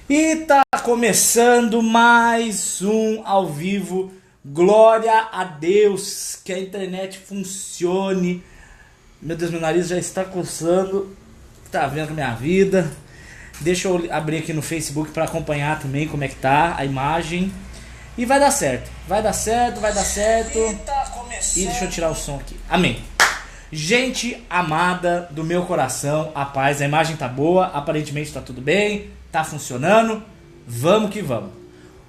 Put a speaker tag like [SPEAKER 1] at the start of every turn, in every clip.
[SPEAKER 1] E tá começando mais um ao vivo. Glória a Deus, que a internet funcione. Meu Deus, meu nariz já está coçando. Tá vendo com a minha vida. Deixa eu abrir aqui no Facebook para acompanhar também como é que tá a imagem. E vai dar certo. Vai dar certo, vai dar certo. E deixa eu tirar o som aqui. Amém. Gente amada do meu coração, a paz, a imagem tá boa, aparentemente tá tudo bem, tá funcionando, vamos que vamos.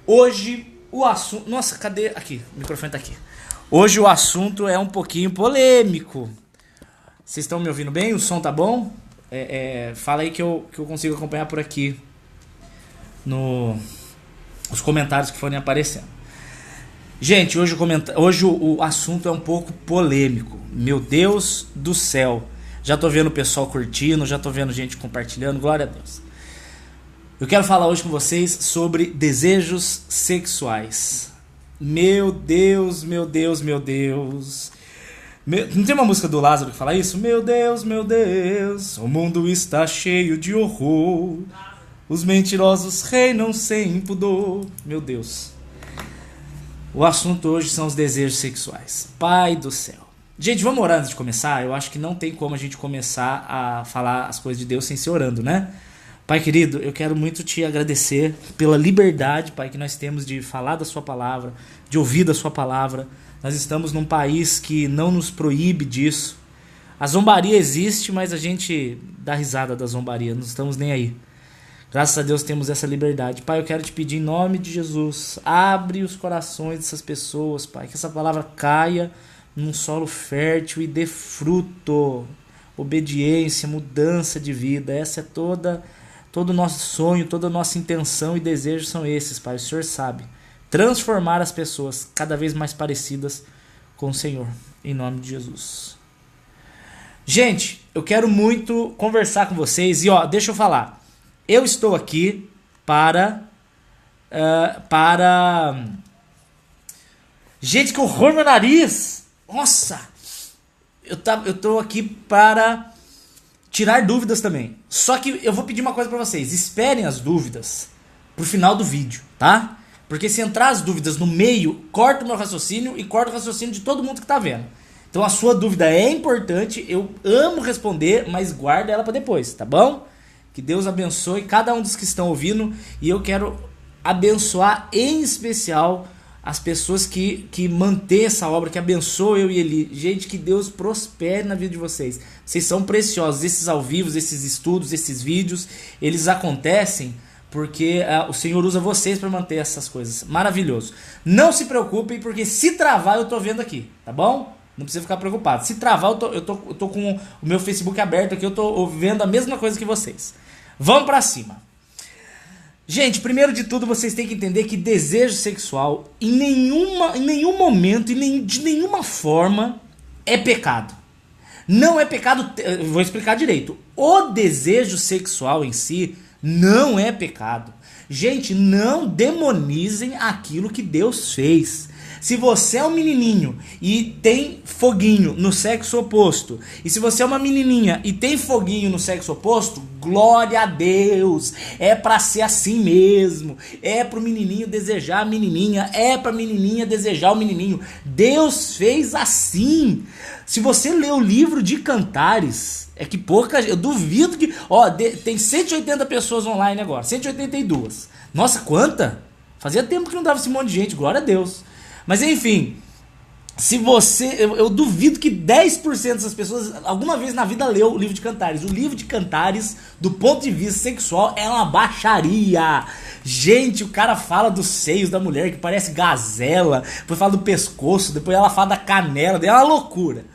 [SPEAKER 1] Hoje o assunto... Nossa, cadê? Aqui, o microfone tá aqui. Hoje o assunto é um pouquinho polêmico. Vocês estão me ouvindo bem? O som tá bom? Fala aí que eu consigo acompanhar por aqui os comentários que forem aparecendo. Gente, hoje o assunto é um pouco polêmico. Meu Deus do céu. Já tô vendo o pessoal curtindo, já tô vendo gente compartilhando, glória a Deus. Eu quero falar hoje com vocês sobre desejos sexuais. Meu Deus, meu Deus, meu Deus. Não tem uma música do Lázaro que fala isso? Meu Deus, o mundo está cheio de horror. Os mentirosos reinam sem pudor. Meu Deus. O assunto hoje são os desejos sexuais. Pai do céu. Gente, vamos orar antes de começar? Eu acho que não tem como a gente começar a falar as coisas de Deus sem ser orando, né? Pai querido, eu quero muito te agradecer pela liberdade, Pai, que nós temos de falar da sua palavra, de ouvir da sua palavra. Nós estamos num país que não nos proíbe disso. A zombaria existe, mas a gente dá risada da zombaria, não estamos nem aí. Graças a Deus temos essa liberdade. Pai, eu quero te pedir em nome de Jesus, abre os corações dessas pessoas, Pai, que essa palavra caia num solo fértil e dê fruto, obediência, mudança de vida. Essa é todo o nosso sonho, toda a nossa intenção e desejo são esses, Pai, o Senhor sabe. Transformar as pessoas cada vez mais parecidas com o Senhor, em nome de Jesus. Gente, eu quero muito conversar com vocês e deixa eu falar. Eu estou aqui para... Gente, que horror meu nariz! Nossa! Eu tô aqui para tirar dúvidas também. Só que eu vou pedir uma coisa para vocês. Esperem as dúvidas pro final do vídeo, tá? Porque se entrar as dúvidas no meio, corta o meu raciocínio e corta o raciocínio de todo mundo que tá vendo. Então a sua dúvida é importante, eu amo responder, mas guarda ela para depois, tá bom? Que Deus abençoe cada um dos que estão ouvindo. E eu quero abençoar em especial as pessoas que mantêm essa obra, que abençoam eu e Eli. Gente, que Deus prospere na vida de vocês. Vocês são preciosos. Esses ao vivo, esses estudos, esses vídeos, eles acontecem porque o Senhor usa vocês para manter essas coisas. Maravilhoso. Não se preocupem, porque se travar eu tô vendo aqui, tá bom? Não precisa ficar preocupado. Se travar, eu tô com o meu Facebook aberto aqui, eu tô vendo a mesma coisa que vocês. Vamos pra cima. Gente, primeiro de tudo, vocês têm que entender que desejo sexual em nenhum momento e de nenhuma forma é pecado. Não é pecado, vou explicar direito. O desejo sexual em si não é pecado. Gente, não demonizem aquilo que Deus fez. Se você é um menininho e tem foguinho no sexo oposto, e se você é uma menininha e tem foguinho no sexo oposto, glória a Deus, é pra ser assim mesmo, é pro menininho desejar a menininha, é pra menininha desejar o menininho, Deus fez assim. Se você ler o livro de Cantares, é que eu duvido que, tem 180 pessoas online agora, 182, nossa, quanta? Fazia tempo que não dava esse monte de gente, glória a Deus. Mas enfim, se você... Eu duvido que 10% dessas pessoas alguma vez na vida leu o livro de Cantares. O livro de Cantares, do ponto de vista sexual, é uma baixaria. Gente, o cara fala dos seios da mulher que parece gazela, depois fala do pescoço, depois ela fala da canela, é uma loucura.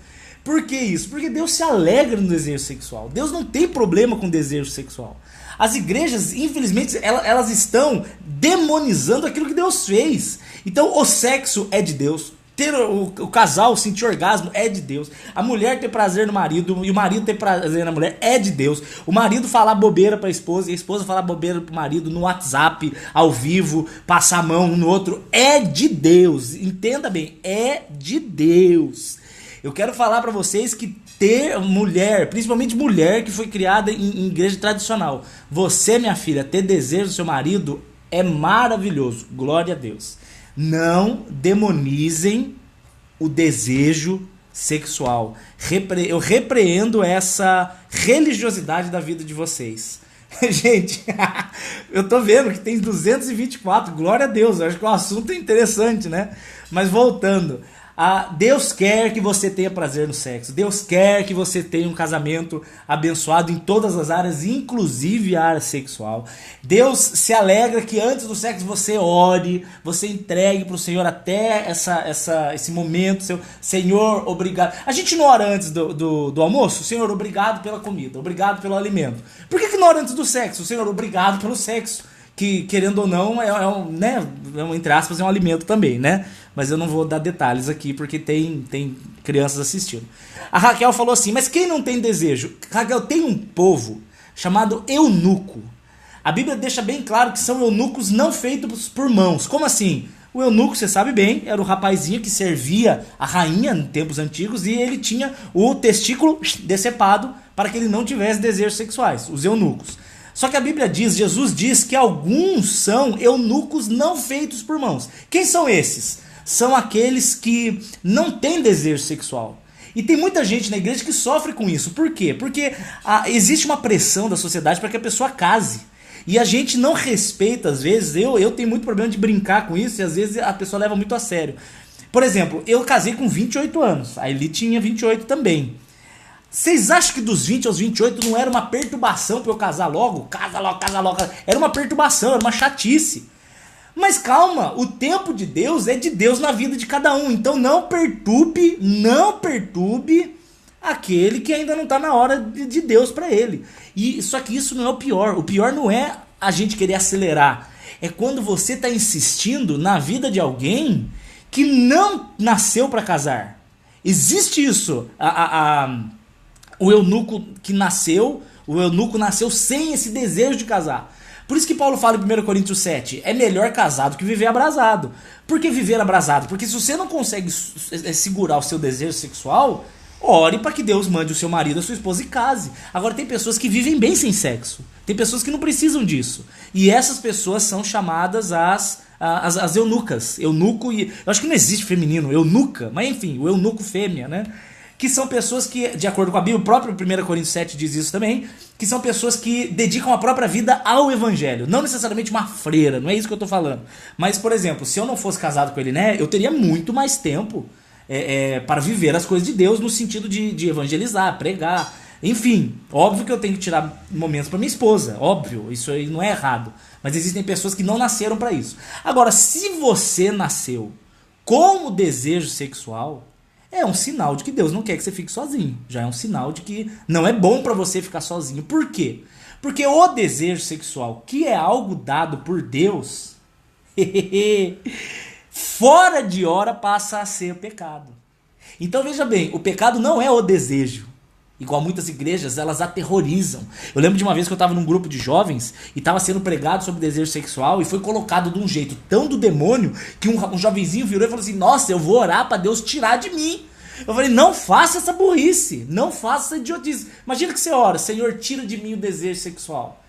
[SPEAKER 1] Por que isso? Porque Deus se alegra no desejo sexual. Deus não tem problema com desejo sexual. As igrejas, infelizmente, elas estão demonizando aquilo que Deus fez. Então o sexo é de Deus, ter o casal sentir orgasmo é de Deus, a mulher ter prazer no marido e o marido ter prazer na mulher é de Deus, o marido falar bobeira pra esposa e a esposa falar bobeira pro marido no WhatsApp, ao vivo, passar a mão um no outro, é de Deus. Entenda bem, é de Deus. Eu quero falar pra vocês que ter mulher, principalmente mulher que foi criada em igreja tradicional, você, minha filha, ter desejo do seu marido é maravilhoso, glória a Deus. Não demonizem o desejo sexual. Eu repreendo essa religiosidade da vida de vocês. Gente, eu tô vendo que tem 224, glória a Deus, eu acho que o assunto é interessante, né? Mas voltando, Deus quer que você tenha prazer no sexo, Deus quer que você tenha um casamento abençoado em todas as áreas, inclusive a área sexual. Deus se alegra que antes do sexo você ore, você entregue para o Senhor até esse momento, Senhor, obrigado. A gente não ora antes do almoço? Senhor, obrigado pela comida, obrigado pelo alimento. Por que não ora antes do sexo? Senhor, obrigado pelo sexo. Que, querendo ou não, entre aspas, é um alimento também, né? Mas eu não vou dar detalhes aqui, porque tem crianças assistindo. A Raquel falou assim, mas quem não tem desejo? Raquel, tem um povo chamado eunuco. A Bíblia deixa bem claro que são eunucos não feitos por mãos. Como assim? O eunuco, você sabe bem, era o rapazinho que servia a rainha em tempos antigos e ele tinha o testículo decepado para que ele não tivesse desejos sexuais, os eunucos. Só que a Bíblia diz, Jesus diz que alguns são eunucos não feitos por mãos. Quem são esses? São aqueles que não têm desejo sexual. E tem muita gente na igreja que sofre com isso. Por quê? Porque existe uma pressão da sociedade para que a pessoa case. E a gente não respeita, às vezes, eu tenho muito problema de brincar com isso, e às vezes a pessoa leva muito a sério. Por exemplo, eu casei com 28 anos, a Eli tinha 28 também. Vocês acham que dos 20 aos 28 não era uma perturbação para eu casar logo? Casa logo, casa logo. Era uma perturbação, era uma chatice. Mas calma, o tempo de Deus é de Deus na vida de cada um. Então não perturbe aquele que ainda não está na hora de Deus para ele. Só que isso não é o pior. O pior não é a gente querer acelerar. É quando você está insistindo na vida de alguém que não nasceu para casar. Existe isso. O eunuco nasceu sem esse desejo de casar. Por isso que Paulo fala em 1 Coríntios 7, é melhor casado que viver abrasado. Por que viver abrasado? Porque se você não consegue segurar o seu desejo sexual, ore para que Deus mande o seu marido, a sua esposa e case. Agora tem pessoas que vivem bem sem sexo. Tem pessoas que não precisam disso. E essas pessoas são chamadas as eunucas. Eunuco, eu acho que não existe feminino, eunuca, mas enfim, o eunuco fêmea, né? Que são pessoas que, de acordo com a Bíblia, o próprio 1 Coríntios 7 diz isso também, que são pessoas que dedicam a própria vida ao evangelho, não necessariamente uma freira, não é isso que eu tô falando. Mas, por exemplo, se eu não fosse casado com ele, né, eu teria muito mais tempo para viver as coisas de Deus no sentido de evangelizar, pregar, enfim. Óbvio que eu tenho que tirar momentos para minha esposa, óbvio, isso aí não é errado. Mas existem pessoas que não nasceram para isso. Agora, se você nasceu com o desejo sexual, é um sinal de que Deus não quer que você fique sozinho. Já é um sinal de que não é bom para você ficar sozinho. Por quê? Porque o desejo sexual, que é algo dado por Deus, fora de hora passa a ser pecado. Então veja bem, o pecado não é o desejo. Igual muitas igrejas, elas aterrorizam. Eu lembro de uma vez que eu estava num grupo de jovens e estava sendo pregado sobre desejo sexual e foi colocado de um jeito tão do demônio que um jovenzinho virou e falou assim, nossa, eu vou orar para Deus tirar de mim. Eu falei, não faça essa burrice, não faça essa idiotice. Imagina que você ora, Senhor, tira de mim o desejo sexual.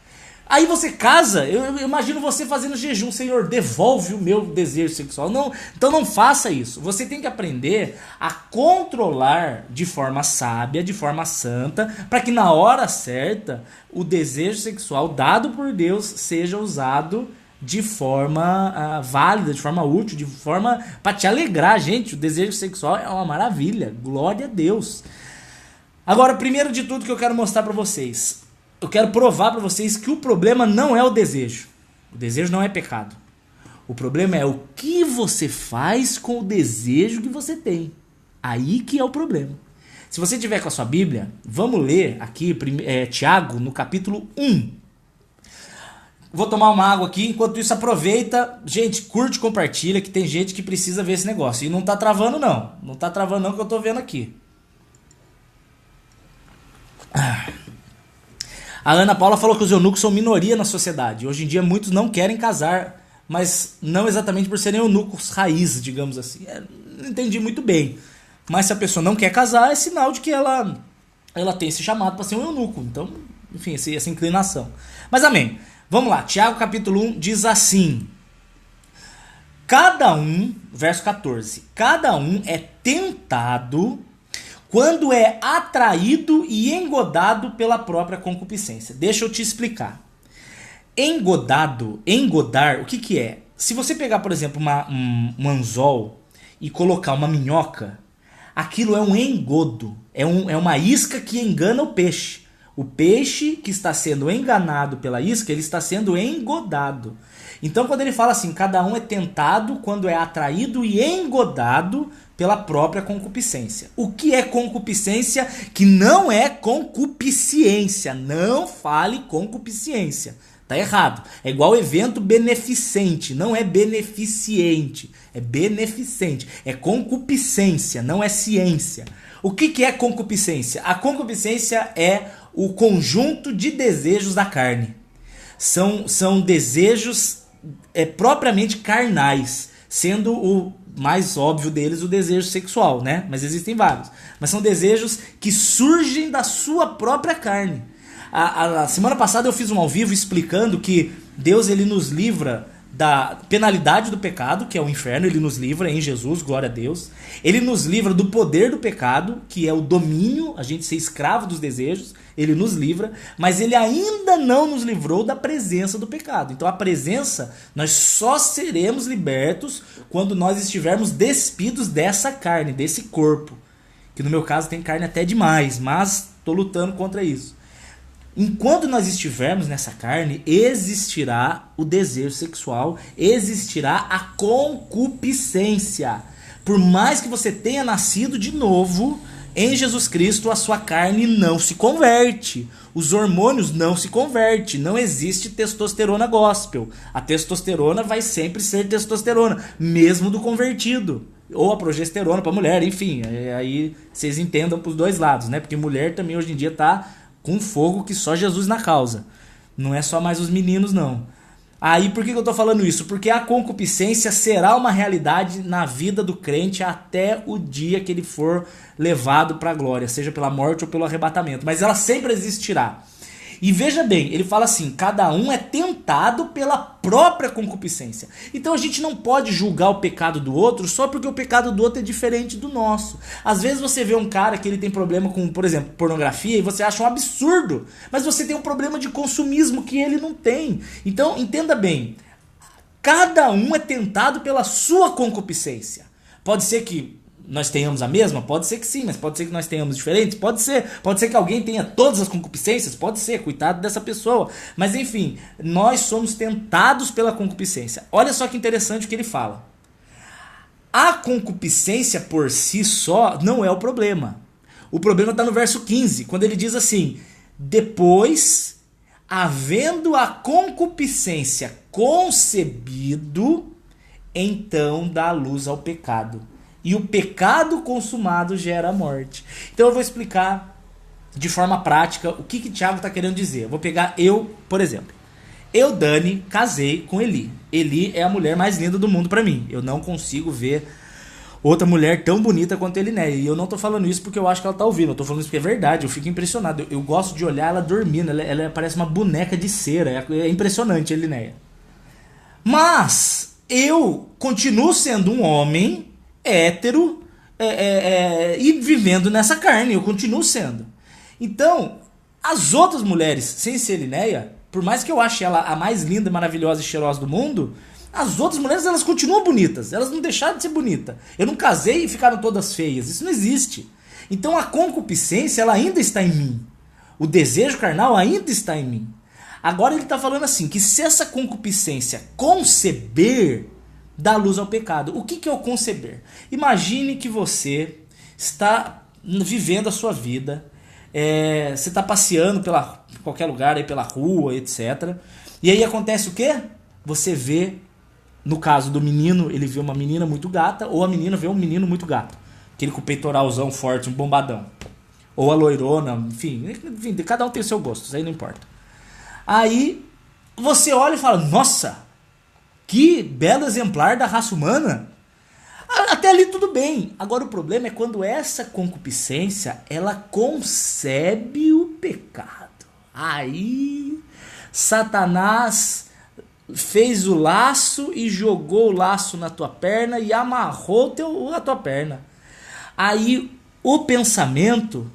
[SPEAKER 1] Aí você casa, eu imagino você fazendo jejum, Senhor, devolve o meu desejo sexual. Não, então não faça isso. Você tem que aprender a controlar de forma sábia, de forma santa, para que na hora certa o desejo sexual dado por Deus seja usado de forma válida, de forma útil, de forma para te alegrar, gente. O desejo sexual é uma maravilha, glória a Deus. Agora, primeiro de tudo que eu quero mostrar para vocês, eu quero provar para vocês que o problema não é o desejo. O desejo não é pecado. O problema é o que você faz com o desejo que você tem. Aí que é o problema. Se você tiver com a sua Bíblia, vamos ler aqui Tiago no capítulo 1. Vou tomar uma água aqui, enquanto isso aproveita, gente, curte, compartilha, que tem gente que precisa ver esse negócio. E não tá travando não, não tá travando não que eu tô vendo aqui. A Ana Paula falou que os eunucos são minoria na sociedade. Hoje em dia muitos não querem casar, mas não exatamente por serem eunucos raiz, digamos assim. Não entendi muito bem. Mas se a pessoa não quer casar, é sinal de que ela ela tem esse chamado para ser um eunuco. Então, enfim, essa inclinação. Mas amém. Vamos lá, Tiago capítulo 1 diz assim: cada um, verso 14, cada um é tentado quando é atraído e engodado pela própria concupiscência. Deixa eu te explicar. Engodar, o que que é? Se você pegar, por exemplo, um anzol e colocar uma minhoca, aquilo é um engodo, é uma isca que engana o peixe. O peixe que está sendo enganado pela isca, ele está sendo engodado. Então, quando ele fala assim, cada um é tentado quando é atraído e engodado pela própria concupiscência. O que é concupiscência? Que não é concupisciência. Não fale concupisciência. Tá errado. É igual evento beneficente. Não é beneficiente. É beneficente. É concupiscência, não é ciência. O que é concupiscência? A concupiscência é o conjunto de desejos da carne. São desejos propriamente carnais, sendo o mais óbvio deles o desejo sexual, né? Mas existem vários. Mas são desejos que surgem da sua própria carne. A semana passada eu fiz um ao vivo explicando que Deus ele nos livra da penalidade do pecado, que é o inferno, ele nos livra em Jesus, glória a Deus. Ele nos livra do poder do pecado, que é o domínio, a gente ser escravo dos desejos, ele nos livra, mas ele ainda não nos livrou da presença do pecado. Então a presença, nós só seremos libertos quando nós estivermos despidos dessa carne, desse corpo, que no meu caso tem carne até demais, mas estou lutando contra isso. Enquanto nós estivermos nessa carne, existirá o desejo sexual, existirá a concupiscência. Por mais que você tenha nascido de novo, em Jesus Cristo a sua carne não se converte. Os hormônios não se convertem. Não existe testosterona gospel. A testosterona vai sempre ser testosterona, mesmo do convertido. Ou a progesterona para mulher, enfim. Aí vocês entendam para os dois lados, né? Porque mulher também hoje em dia está com fogo que só Jesus na causa. Não é só mais os meninos, não. Aí por que eu tô falando isso? Porque a concupiscência será uma realidade na vida do crente até o dia que ele for levado para a glória, seja pela morte ou pelo arrebatamento. Mas ela sempre existirá. E veja bem, ele fala assim, cada um é tentado pela própria concupiscência. Então a gente não pode julgar o pecado do outro só porque o pecado do outro é diferente do nosso. Às vezes você vê um cara que ele tem problema com, por exemplo, pornografia e você acha um absurdo, mas você tem um problema de consumismo que ele não tem. Então entenda bem, cada um é tentado pela sua concupiscência. Pode ser que nós tenhamos a mesma? Pode ser que sim, mas pode ser que nós tenhamos diferentes? Pode ser que alguém tenha todas as concupiscências? Pode ser, coitado dessa pessoa. Mas enfim, nós somos tentados pela concupiscência. Olha só que interessante o que ele fala. A concupiscência por si só não é o problema. O problema está no verso 15, quando ele diz assim, depois, havendo a concupiscência concebido, então dá luz ao pecado. E o pecado consumado gera a morte. Então eu vou explicar de forma prática o que Tiago está querendo dizer. Eu vou pegar eu, por exemplo. Eu, Dani, casei com Eli. Eli é a mulher mais linda do mundo para mim. Eu não consigo ver outra mulher tão bonita quanto Elinéia. E eu não tô falando isso porque eu acho que ela tá ouvindo. Eu tô falando isso porque é verdade. Eu fico impressionado. Eu gosto de olhar ela dormindo. Ela parece uma boneca de cera. É impressionante, Elinéia. Mas eu continuo sendo um homem hétero e vivendo nessa carne, eu continuo sendo. Então, as outras mulheres, sem ser Elinéia, por mais que eu ache ela a mais linda, maravilhosa e cheirosa do mundo, as outras mulheres, elas continuam bonitas, elas não deixaram de ser bonitas. Eu não casei e ficaram todas feias, isso não existe. Então a concupiscência, ela ainda está em mim. O desejo carnal ainda está em mim. Agora ele está falando assim, que se essa concupiscência conceber, dá luz ao pecado. O que é o conceber? Imagine que você está vivendo a sua vida, você está passeando pela qualquer lugar, aí pela rua, etc. E aí acontece o quê? Você vê, no caso do menino, ele vê uma menina muito gata, ou a menina vê um menino muito gato. Aquele com o peitoralzão forte, um bombadão. Ou a loirona, enfim, cada um tem o seu gosto, isso aí não importa. Aí você olha e fala, nossa, que belo exemplar da raça humana. Até Até ali tudo bem. Agora o problema é quando essa concupiscência, ela concebe o pecado. Aí Satanás fez o laço e jogou o laço na tua perna e amarrou a tua perna. Aí o pensamento,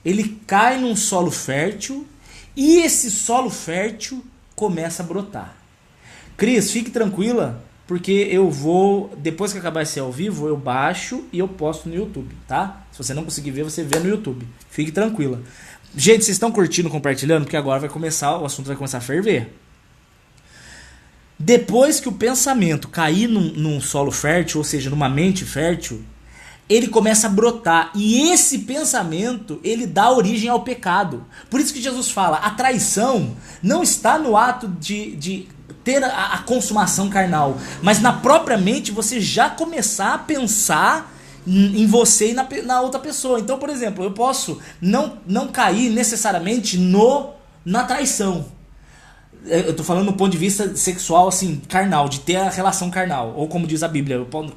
[SPEAKER 1] ele cai num solo fértil e esse solo fértil começa a brotar. Cris, fique tranquila, porque eu vou, depois que acabar esse ao vivo, eu baixo e eu posto no YouTube, tá? Se você não conseguir ver, você vê no YouTube. Fique tranquila. Gente, vocês estão curtindo, compartilhando? Porque agora o assunto vai começar a ferver. Depois que o pensamento cair num solo fértil, ou seja, numa mente fértil, ele começa a brotar. E esse pensamento, ele dá origem ao pecado. Por isso que Jesus fala, a traição não está no ato de ter a consumação carnal, mas na própria mente você já começar a pensar em você e na outra pessoa. Então, por exemplo, eu posso não cair necessariamente na traição. Eu tô falando do ponto de vista sexual, assim, carnal, de ter a relação carnal, ou como diz a Bíblia, eu posso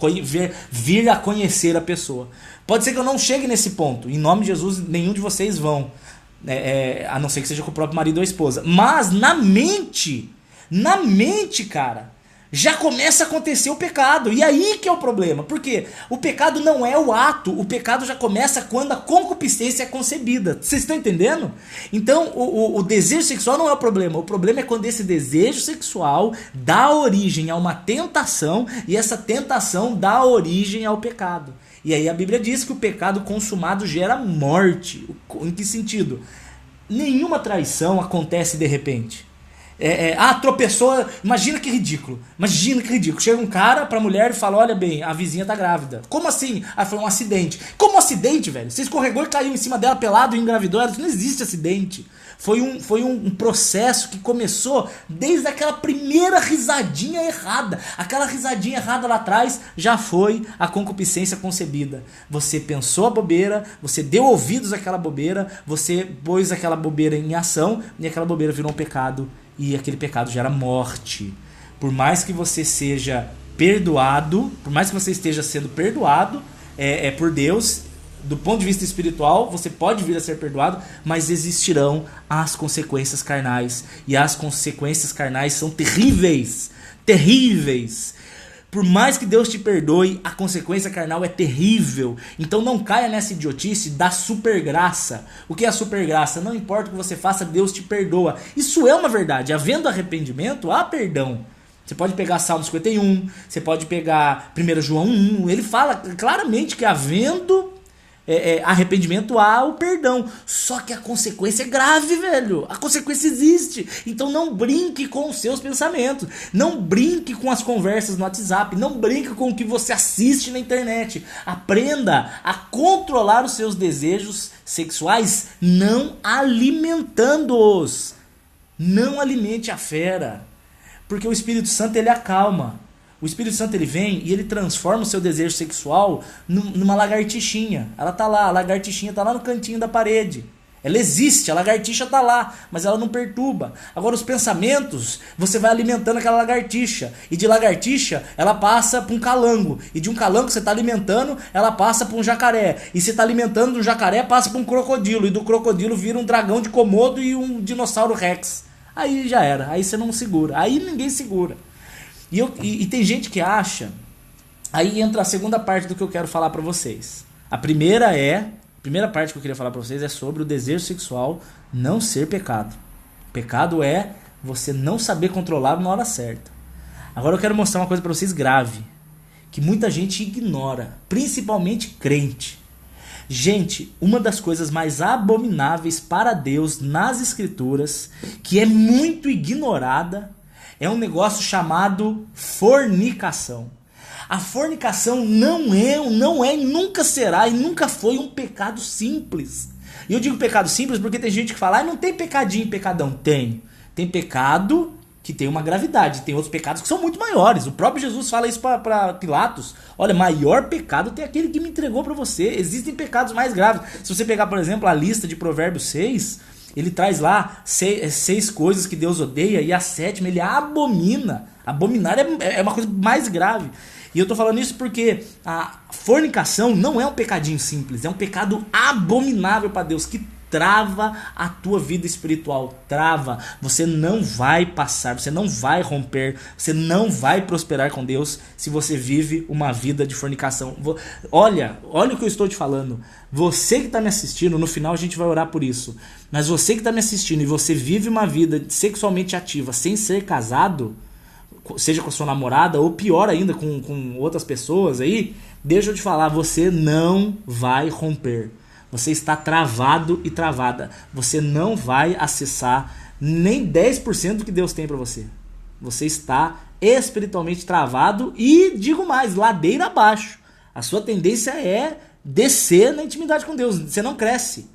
[SPEAKER 1] vir a conhecer a pessoa. Pode ser que eu não chegue nesse ponto, em nome de Jesus nenhum de vocês vão, a não ser que seja com o próprio marido ou a esposa. Mas na mente, cara, já começa a acontecer o pecado. E aí que é o problema. Por quê? O pecado não é o ato. O pecado já começa quando a concupiscência é concebida. Vocês estão entendendo? Então, o desejo sexual não é o problema. O problema é quando esse desejo sexual dá origem a uma tentação e essa tentação dá origem ao pecado. E aí a Bíblia diz que o pecado consumado gera morte. Em que sentido? Nenhuma traição acontece de repente. Tropeçou, imagina que ridículo. Chega um cara pra mulher e fala, olha bem, a vizinha tá grávida. Como assim? Aí foi um acidente. Como acidente, velho? Você escorregou e caiu em cima dela pelado e engravidou. Não existe acidente. Foi um processo que começou desde aquela primeira risadinha errada. Aquela risadinha errada lá atrás já foi a concupiscência concebida. Você pensou a bobeira, você deu ouvidos àquela bobeira, você pôs aquela bobeira em ação e aquela bobeira virou um pecado. E aquele pecado gera morte. Por mais que você seja perdoado, por mais que você esteja sendo perdoado por Deus, do ponto de vista espiritual, você pode vir a ser perdoado, mas existirão as consequências carnais. E as consequências carnais são terríveis. Terríveis. Por mais que Deus te perdoe, a consequência carnal é terrível. Então não caia nessa idiotice da supergraça. O que é a supergraça? Não importa o que você faça, Deus te perdoa. Isso é uma verdade. Havendo arrependimento, há perdão. Você pode pegar Salmo 51, você pode pegar 1 João 1. Ele fala claramente que havendo arrependimento há o perdão. Só que a consequência é grave, velho. A consequência existe. Então não brinque com os seus pensamentos. Não brinque com as conversas no WhatsApp. Não brinque com o que você assiste na internet. Aprenda a controlar os seus desejos sexuais, não alimentando-os. Não alimente a fera. Porque o Espírito Santo, ele acalma. O Espírito Santo, ele vem e ele transforma o seu desejo sexual numa lagartixinha. Ela tá lá, a lagartixinha tá lá no cantinho da parede. Ela existe, a lagartixa tá lá, mas ela não perturba. Agora os pensamentos, você vai alimentando aquela lagartixa. E de lagartixa, ela passa para um calango. E de um calango que você tá alimentando, ela passa para um jacaré. E você tá alimentando um jacaré, passa para um crocodilo. E do crocodilo vira um dragão de Komodo e um dinossauro Rex. Aí já era, aí você não segura. Aí ninguém segura. E tem gente que acha. Aí entra a segunda parte do que eu quero falar pra vocês. A primeira parte que eu queria falar pra vocês é sobre o desejo sexual não ser pecado. Pecado é você não saber controlar na hora certa. Agora eu quero mostrar uma coisa pra vocês grave, que muita gente ignora, principalmente crente. Gente, uma das coisas mais abomináveis para Deus nas Escrituras, que é muito ignorada, é um negócio chamado fornicação. A fornicação não é e nunca será e nunca foi um pecado simples. E eu digo pecado simples porque tem gente que fala, não tem pecadinho e pecadão. Tem pecado que tem uma gravidade, tem outros pecados que são muito maiores. O próprio Jesus fala isso para Pilatos. Olha, maior pecado tem aquele que me entregou para você. Existem pecados mais graves. Se você pegar, por exemplo, a lista de Provérbios 6... ele traz lá 6 coisas que Deus odeia e a 7ª ele abomina. Abominar é uma coisa mais grave. E eu tô falando isso porque a fornicação não é um pecadinho simples, é um pecado abominável para Deus, que trava a tua vida espiritual, trava. Você não vai passar, você não vai romper, você não vai prosperar com Deus se você vive uma vida de fornicação. Olha o que eu estou te falando. Você que está me assistindo, no final a gente vai orar por isso, mas você que está me assistindo e você vive uma vida sexualmente ativa sem ser casado, seja com a sua namorada ou pior ainda com outras pessoas aí, deixa eu te falar, você não vai romper. Você está travado e travada. Você não vai acessar nem 10% do que Deus tem para você. Você está espiritualmente travado e, digo mais, ladeira abaixo. A sua tendência é descer na intimidade com Deus. Você não cresce.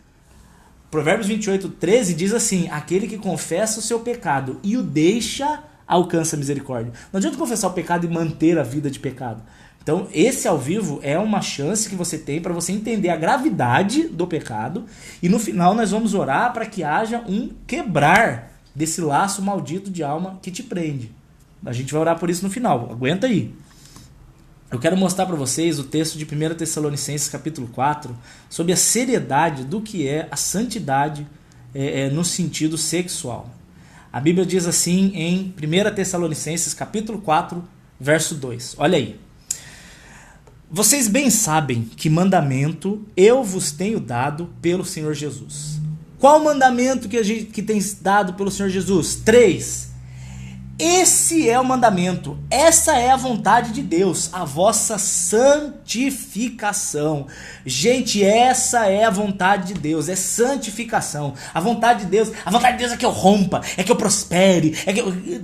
[SPEAKER 1] Provérbios 28:13 diz assim: aquele que confessa o seu pecado e o deixa, alcança a misericórdia. Não adianta confessar o pecado e manter a vida de pecado. Então, esse ao vivo é uma chance que você tem para você entender a gravidade do pecado. E no final nós vamos orar para que haja um quebrar desse laço maldito de alma que te prende. A gente vai orar por isso no final. Aguenta aí. Eu quero mostrar para vocês o texto de 1 Tessalonicenses capítulo 4 sobre a seriedade do que é a santidade no sentido sexual. A Bíblia diz assim em 1 Tessalonicenses capítulo 4, verso 2. Olha aí. Vocês bem sabem que mandamento eu vos tenho dado pelo Senhor Jesus. Qual mandamento que tem dado pelo Senhor Jesus? 3. Esse é o mandamento, essa é a vontade de Deus, a vossa santificação. Gente, essa é a vontade de Deus, é santificação. A vontade de Deus é que eu rompa, é que eu prospere,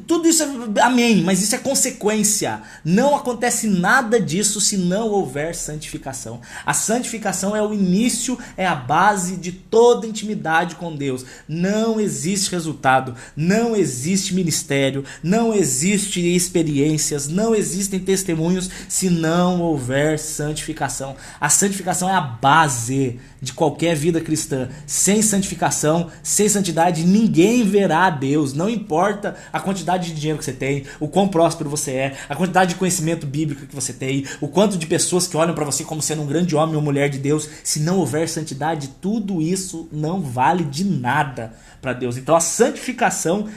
[SPEAKER 1] tudo isso amém, mas isso é consequência. Não acontece nada disso se não houver santificação. A santificação é o início, é a base de toda intimidade com Deus. Não existe resultado, não existe ministério, não existem experiências, não existem testemunhos se não houver santificação. A santificação é a base de qualquer vida cristã. Sem santificação, sem santidade, ninguém verá a Deus. Não importa a quantidade de dinheiro que você tem, o quão próspero você é, a quantidade de conhecimento bíblico que você tem, o quanto de pessoas que olham para você como sendo um grande homem ou mulher de Deus. Se não houver santidade, tudo isso não vale de nada para Deus. Então a santificação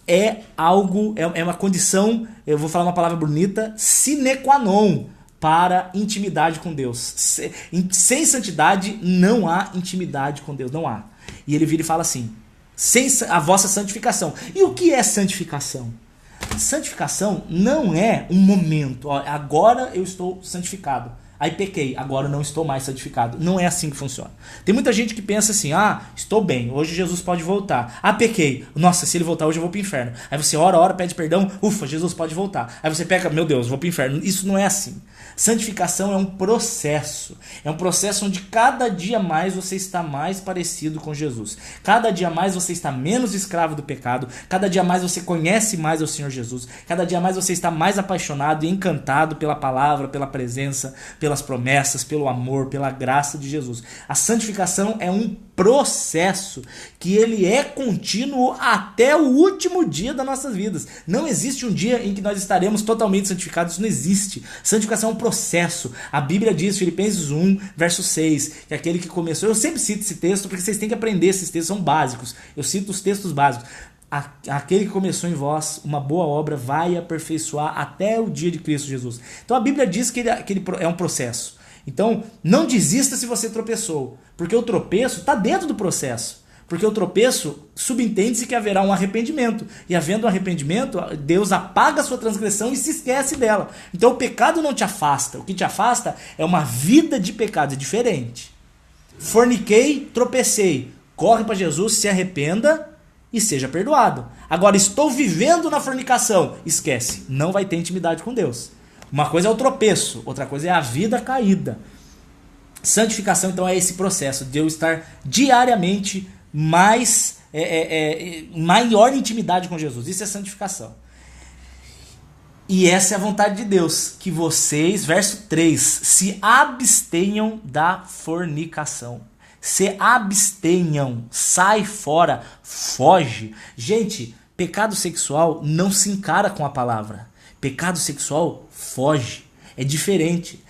[SPEAKER 1] é algo, é uma condição, eu vou falar uma palavra bonita, sine qua non para intimidade com Deus. Sem santidade não há intimidade com Deus, não há. E ele vira e fala assim, sem a vossa santificação. E o que é santificação? Santificação não é um momento, ó, agora eu estou santificado. Aí pequei, agora eu não estou mais santificado. Não é assim que funciona. Tem muita gente que pensa assim, estou bem, hoje Jesus pode voltar. Pequei, nossa, se ele voltar hoje eu vou pro inferno. Aí você ora, pede perdão, ufa, Jesus pode voltar. Aí você pega, meu Deus, vou pro inferno. Isso não é assim. Santificação é um processo onde cada dia mais você está mais parecido com Jesus. Cada dia mais você está menos escravo do pecado. Cada dia mais você conhece mais o Senhor Jesus. Cada dia mais você está mais apaixonado e encantado pela palavra, pela presença, pelas promessas, pelo amor, pela graça de Jesus. A santificação é um processo que ele é contínuo até o último dia das nossas vidas. Não existe um dia em que nós estaremos totalmente santificados, isso não existe. Santificação é um processo. A Bíblia diz, Filipenses 1, verso 6, que aquele que começou, eu sempre cito esse texto porque vocês têm que aprender, esses textos são básicos. Eu cito os textos básicos. Aquele que começou em vós uma boa obra vai aperfeiçoar até o dia de Cristo Jesus. Então a Bíblia diz que ele é um processo. Então não desista se você tropeçou, porque o tropeço está dentro do processo. Porque o tropeço subentende-se que haverá um arrependimento. E havendo um arrependimento, Deus apaga a sua transgressão e se esquece dela. Então o pecado não te afasta. O que te afasta é uma vida de pecado, é diferente. Forniquei, tropecei. Corre para Jesus, se arrependa e seja perdoado. Agora, estou vivendo na fornicação. Esquece, não vai ter intimidade com Deus. Uma coisa é o tropeço, outra coisa é a vida caída. Santificação, então, é esse processo de eu estar diariamente maior intimidade com Jesus. Isso é santificação. E essa é a vontade de Deus, que vocês, verso 3, se abstenham da fornicação. Se abstenham, sai fora, foge. Gente, pecado sexual não se encara com a palavra. Pecado sexual foge. É diferente.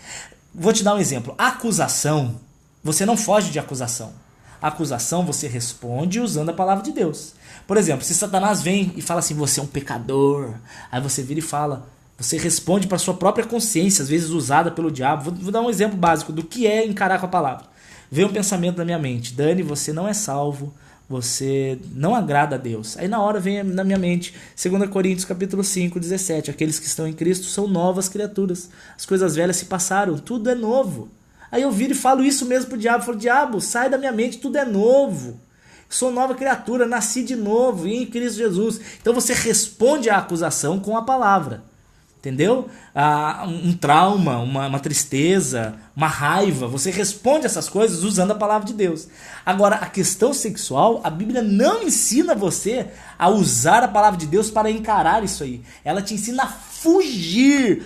[SPEAKER 1] Vou te dar um exemplo. Acusação, você não foge de acusação. Acusação você responde usando a palavra de Deus. Por exemplo, se Satanás vem e fala assim, você é um pecador, aí você vira e fala, você responde para sua própria consciência, às vezes usada pelo diabo. Vou dar um exemplo básico do que é encarar com a palavra. Vem um pensamento na minha mente, Dani, você não é salvo, você não agrada a Deus. Aí na hora vem na minha mente 2 Coríntios capítulo 5, 17, aqueles que estão em Cristo são novas criaturas, as coisas velhas se passaram, tudo é novo. Aí eu viro e falo isso mesmo pro diabo, falo, diabo, sai da minha mente, tudo é novo. Sou nova criatura, nasci de novo em Cristo Jesus. Então você responde à acusação com a palavra. Entendeu? Um trauma, uma tristeza, uma raiva. Você responde essas coisas usando a palavra de Deus. Agora, a questão sexual, a Bíblia não ensina você a usar a palavra de Deus para encarar isso aí. Ela te ensina a fugir.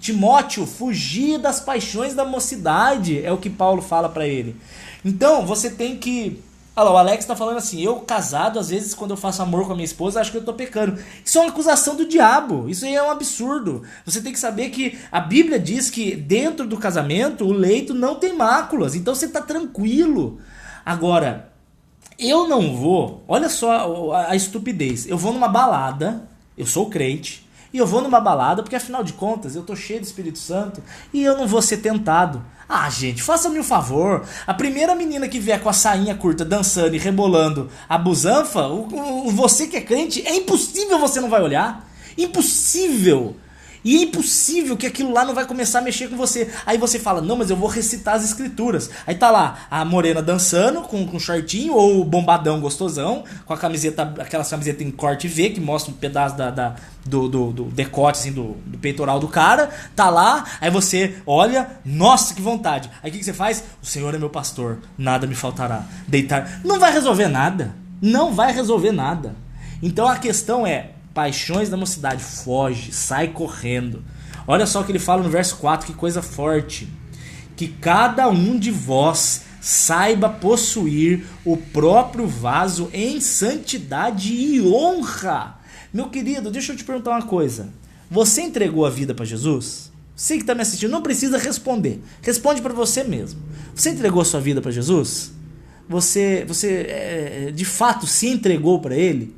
[SPEAKER 1] Timóteo, fugir das paixões da mocidade. É o que Paulo fala para ele. Então, você tem que... Olha lá, o Alex tá falando assim, eu casado, às vezes quando eu faço amor com a minha esposa, acho que eu tô pecando. Isso é uma acusação do diabo, isso aí é um absurdo. Você tem que saber que a Bíblia diz que dentro do casamento o leito não tem máculas, então você tá tranquilo. Agora, eu não vou, olha só a estupidez, eu vou numa balada, eu sou crente, e eu vou numa balada porque afinal de contas eu tô cheio do Espírito Santo e eu não vou ser tentado. Ah, gente, faça-me um favor. A primeira menina que vier com a sainha curta dançando e rebolando a busanfa, você que é crente, é impossível você não vai olhar. Impossível. E é impossível que aquilo lá não vai começar a mexer com você. Aí você fala, não, mas eu vou recitar as escrituras. Aí tá lá a morena dançando com shortinho, ou o bombadão gostosão, com a camiseta, aquela camiseta em corte V, que mostra um pedaço do decote, assim, do peitoral do cara. Tá lá, aí você olha, nossa, que vontade. Aí o que você faz? O Senhor é meu pastor, nada me faltará. Deitar. Não vai resolver nada. Não vai resolver nada. Então a questão é, paixões da mocidade, foge, sai correndo. Olha só o que ele fala no verso 4, que coisa forte. Que cada um de vós saiba possuir o próprio vaso em santidade e honra. Meu querido, deixa eu te perguntar uma coisa. Você entregou a vida para Jesus? Você que está me assistindo não precisa responder. Responde para você mesmo. Você entregou a sua vida para Jesus? Você de fato se entregou para Ele?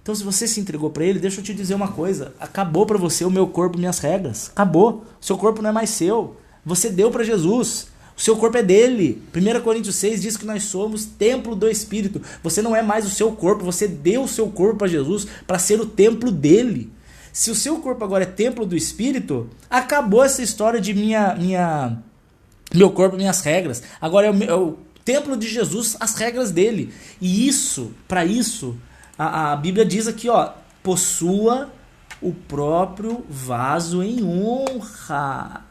[SPEAKER 1] Então se você se entregou para Ele, deixa eu te dizer uma coisa. Acabou para você o meu corpo, minhas regras. Acabou. O seu corpo não é mais seu. Você deu para Jesus. O seu corpo é dele. 1 Coríntios 6 diz que nós somos templo do Espírito. Você não é mais o seu corpo. Você deu o seu corpo para Jesus para ser o templo dele. Se o seu corpo agora é templo do Espírito, acabou essa história de meu corpo, minhas regras. Agora é o templo de Jesus, as regras dele. E isso, para isso... A Bíblia diz aqui, ó, possua o próprio vaso em honra.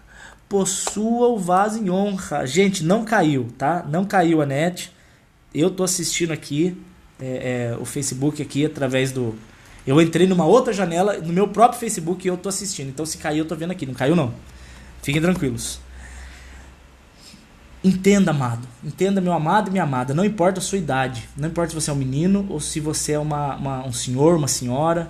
[SPEAKER 1] Possua o vaso em honra. Gente, não caiu, tá? Não caiu a net. Eu tô assistindo aqui o Facebook aqui através do... Eu entrei numa outra janela, no meu próprio Facebook, e eu tô assistindo. Então se caiu, eu tô vendo aqui. Não caiu, não. Fiquem tranquilos. Entenda, amado. Entenda, meu amado e minha amada. Não importa a sua idade. Não importa se você é um menino ou se você é um senhor, uma senhora.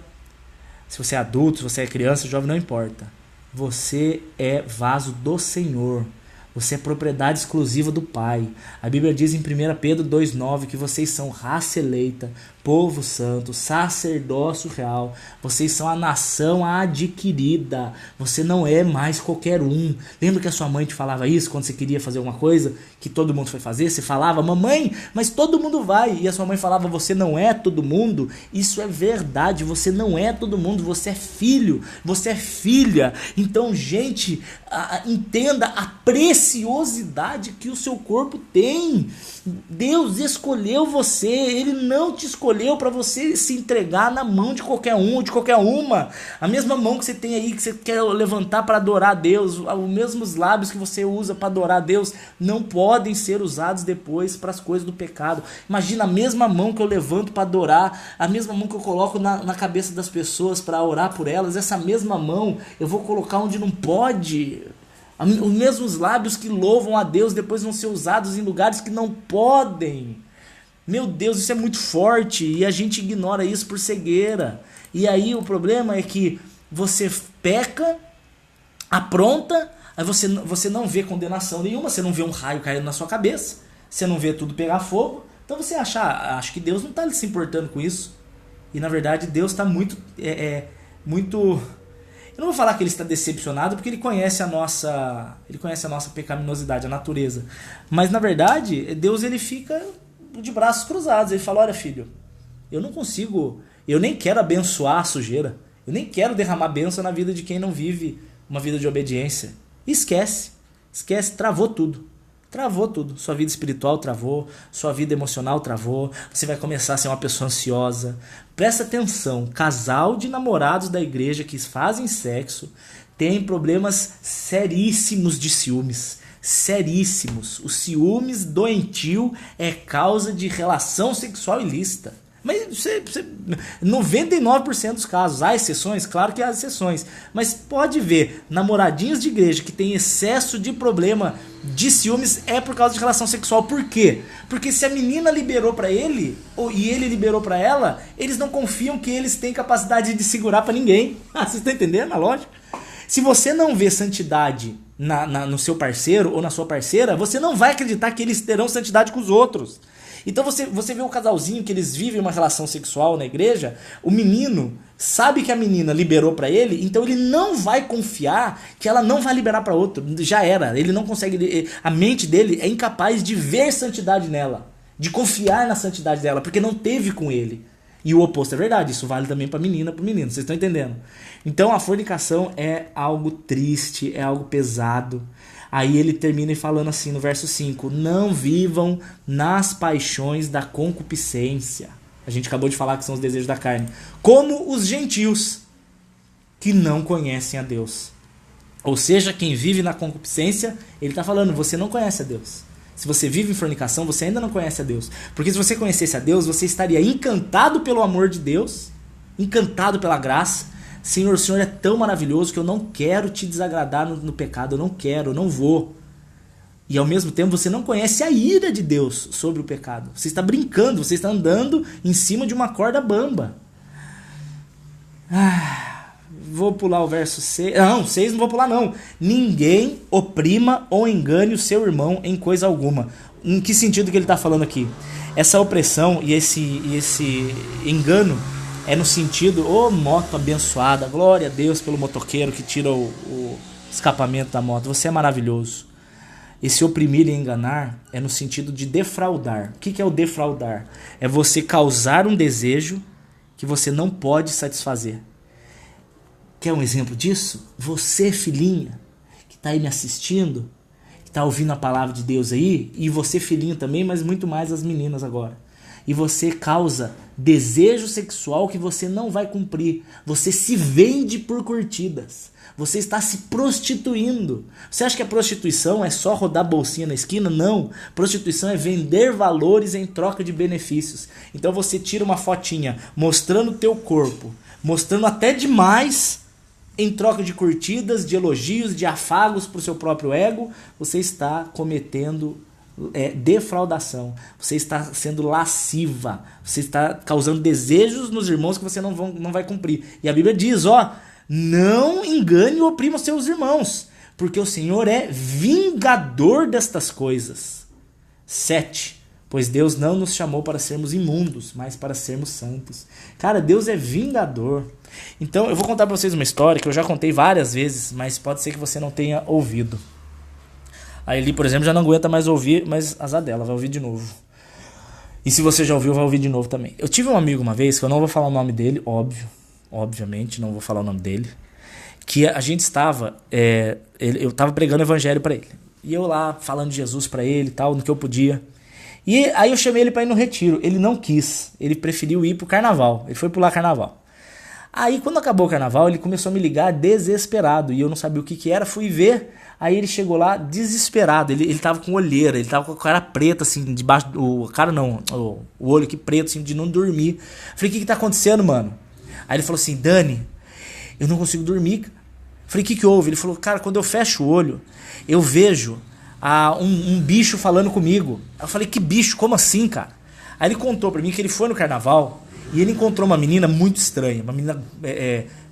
[SPEAKER 1] Se você é adulto, se você é criança, jovem, não importa. Você é vaso do Senhor. Você é propriedade exclusiva do Pai. A Bíblia diz em 1 Pedro 2,9 que vocês são raça eleita, povo santo, sacerdócio real. Vocês são a nação adquirida. Você não é mais qualquer um. Lembra que a sua mãe te falava isso quando você queria fazer alguma coisa que todo mundo foi fazer? Você falava, mamãe, mas todo mundo vai. E a sua mãe falava, você não é todo mundo. Isso é verdade, você não é todo mundo. Você é filho, você é filha. Então, gente, entenda a preciosidade que o seu corpo tem. Deus escolheu você. Ele não te escolheu para você se entregar na mão de qualquer um ou de qualquer uma. A mesma mão que você tem aí, que você quer levantar para adorar a Deus, os mesmos lábios que você usa para adorar a Deus, não podem ser usados depois para as coisas do pecado. Imagina, a mesma mão que eu levanto para adorar, a mesma mão que eu coloco na cabeça das pessoas para orar por elas, essa mesma mão eu vou colocar onde não pode. Os mesmos lábios que louvam a Deus depois vão ser usados em lugares que não podem. Meu Deus, isso é muito forte e a gente ignora isso por cegueira. E aí o problema é que você peca, apronta, Aí você não vê condenação nenhuma, você não vê um raio caindo na sua cabeça, você não vê tudo pegar fogo. Então você acho que Deus não está se importando com isso. E na verdade Deus está muito... muito... Eu não vou falar que ele está decepcionado, porque ele conhece a nossa pecaminosidade, a natureza. Mas na verdade, Deus ele fica de braços cruzados. Ele fala, olha filho, eu não consigo, eu nem quero abençoar a sujeira. Eu nem quero derramar bênção na vida de quem não vive uma vida de obediência. Esquece, travou tudo. Travou tudo. Sua vida espiritual travou, sua vida emocional travou, você vai começar a ser uma pessoa ansiosa. Presta atenção, casal de namorados da igreja que fazem sexo tem problemas seríssimos de ciúmes. Seríssimos. O ciúmes doentio é causa de relação sexual ilícita. Mas 99% dos casos, há exceções? Claro que há exceções. Mas pode ver, namoradinhos de igreja que tem excesso de problema de ciúmes é por causa de relação sexual. Por quê? Porque se a menina liberou pra ele, e ele liberou pra ela, eles não confiam que eles têm capacidade de segurar pra ninguém. Vocês estão entendendo a lógica? Se você não vê santidade no seu parceiro ou na sua parceira, você não vai acreditar que eles terão santidade com os outros. Então você vê um casalzinho que eles vivem uma relação sexual na igreja, o menino sabe que a menina liberou pra ele, então ele não vai confiar que ela não vai liberar pra outro. Já era, ele não consegue, a mente dele é incapaz de ver santidade nela, de confiar na santidade dela, porque não teve com ele. E o oposto é verdade, isso vale também pra menina, pro menino, vocês estão entendendo? Então a fornicação é algo triste, é algo pesado. Aí ele termina falando assim no verso 5: não vivam nas paixões da concupiscência. A gente acabou de falar que são os desejos da carne. Como os gentios que não conhecem a Deus. Ou seja, quem vive na concupiscência, ele está falando, você não conhece a Deus. Se você vive em fornicação, você ainda não conhece a Deus. Porque se você conhecesse a Deus, você estaria encantado pelo amor de Deus, encantado pela graça. Senhor, o Senhor é tão maravilhoso que eu não quero te desagradar no pecado, eu não quero, eu não vou. E ao mesmo tempo você não conhece a ira de Deus sobre o pecado. Você está brincando, você está andando em cima de uma corda bamba. Vou pular o verso 6. Não, 6 não vou pular não. Ninguém oprima ou engane o seu irmão em coisa alguma. Em que sentido que ele está falando aqui? Essa opressão e esse engano é no sentido, moto abençoada, glória a Deus pelo motoqueiro que tira o escapamento da moto, você é maravilhoso. Esse oprimir e enganar é no sentido de defraudar. O que é o defraudar? É você causar um desejo que você não pode satisfazer. Quer um exemplo disso? Você, filhinha, que está aí me assistindo, que está ouvindo a palavra de Deus aí, e você, filhinho também, mas muito mais as meninas agora. E você causa desejo sexual que você não vai cumprir. Você se vende por curtidas. Você está se prostituindo. Você acha que a prostituição é só rodar bolsinha na esquina? Não. Prostituição é vender valores em troca de benefícios. Então você tira uma fotinha mostrando o teu corpo, mostrando até demais, em troca de curtidas, de elogios, de afagos para o seu próprio ego. Você está cometendo defraudação, você está sendo lasciva, você está causando desejos nos irmãos que você não vai cumprir. E a Bíblia diz, não engane ou oprima seus irmãos, porque o Senhor é vingador destas coisas. 7. Pois Deus não nos chamou para sermos imundos, mas para sermos santos. Cara, Deus é vingador. Então eu vou contar para vocês uma história que eu já contei várias vezes, mas pode ser que você não tenha ouvido. A Eli, por exemplo, já não aguenta mais ouvir, mas azar dela, vai ouvir de novo. E se você já ouviu, vai ouvir de novo também. Eu tive um amigo uma vez, que eu não vou falar o nome dele, obviamente, não vou falar o nome dele, que a gente estava, eu estava pregando o evangelho para ele. E eu lá, falando de Jesus para ele e tal, no que eu podia. E aí eu chamei ele para ir no retiro, ele não quis, ele preferiu ir pro carnaval, ele foi pular carnaval. Aí quando acabou o carnaval, ele começou a me ligar desesperado, e eu não sabia o que era, fui ver. Aí ele chegou lá desesperado, ele tava com olheira, ele tava com a cara preta, assim, debaixo, o olho aqui preto, assim, de não dormir. Falei, o que tá acontecendo, mano? Aí ele falou assim, Dani, eu não consigo dormir. Falei, o que houve? Ele falou, cara, quando eu fecho o olho, eu vejo um bicho falando comigo. Eu falei, que bicho? Como assim, cara? Aí ele contou pra mim que ele foi no carnaval e ele encontrou uma menina muito estranha, uma menina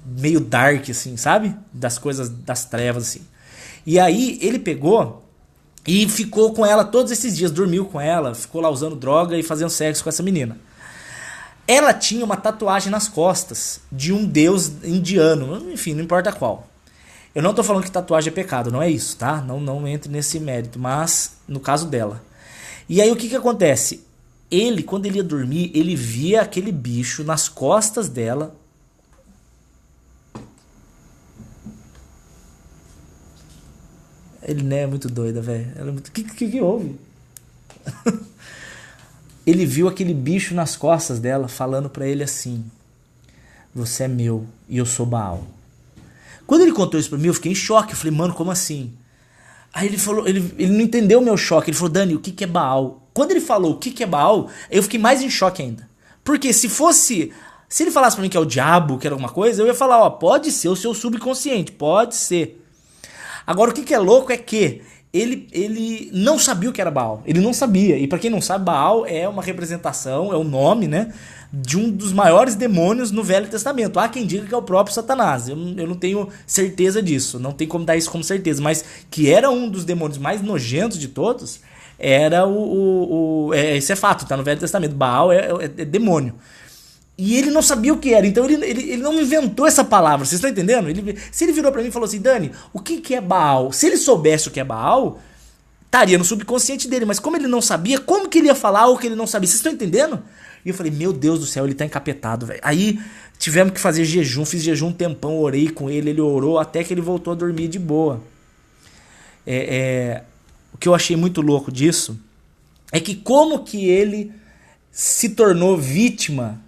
[SPEAKER 1] meio dark, assim, sabe? Das coisas, das trevas, assim. E aí ele pegou e ficou com ela todos esses dias, dormiu com ela, ficou lá usando droga e fazendo sexo com essa menina. Ela tinha uma tatuagem nas costas de um deus indiano, enfim, não importa qual. Eu não tô falando que tatuagem é pecado, não é isso, tá? Não entre nesse mérito, mas no caso dela. E aí o que acontece? Ele, quando ele ia dormir, ele via aquele bicho nas costas dela. Ele, né, é muito doida, velho. Ela é muito... que houve? Ele viu aquele bicho nas costas dela, falando pra ele assim: você é meu e eu sou Baal. Quando ele contou isso pra mim, eu fiquei em choque. Eu falei, mano, como assim? Aí ele falou, ele não entendeu o meu choque. Ele falou, Dani, o que é Baal? Quando ele falou o que é Baal, eu fiquei mais em choque ainda. Porque se ele falasse pra mim que é o diabo, que era alguma coisa, eu ia falar, ó, pode ser o seu subconsciente, pode ser. Agora o que é louco é que ele não sabia o que era Baal. Ele não sabia. E pra quem não sabe, Baal é uma representação, é o nome, né, de um dos maiores demônios no Velho Testamento. Há quem diga que é o próprio Satanás. Eu não tenho certeza disso. Não tem como dar isso como certeza. Mas que era um dos demônios mais nojentos de todos, era esse é fato, tá no Velho Testamento. Baal é demônio. E ele não sabia o que era, então ele não inventou essa palavra, vocês estão entendendo? Se ele virou pra mim e falou assim, Dani, o que é Baal? Se ele soubesse o que é Baal, estaria no subconsciente dele, mas como ele não sabia, como que ele ia falar o que ele não sabia? Vocês estão entendendo? E eu falei, meu Deus do céu, ele tá encapetado, velho. Aí tivemos que fazer jejum, fiz jejum um tempão, orei com ele orou até que ele voltou a dormir de boa. O que eu achei muito louco disso é que como que ele se tornou vítima,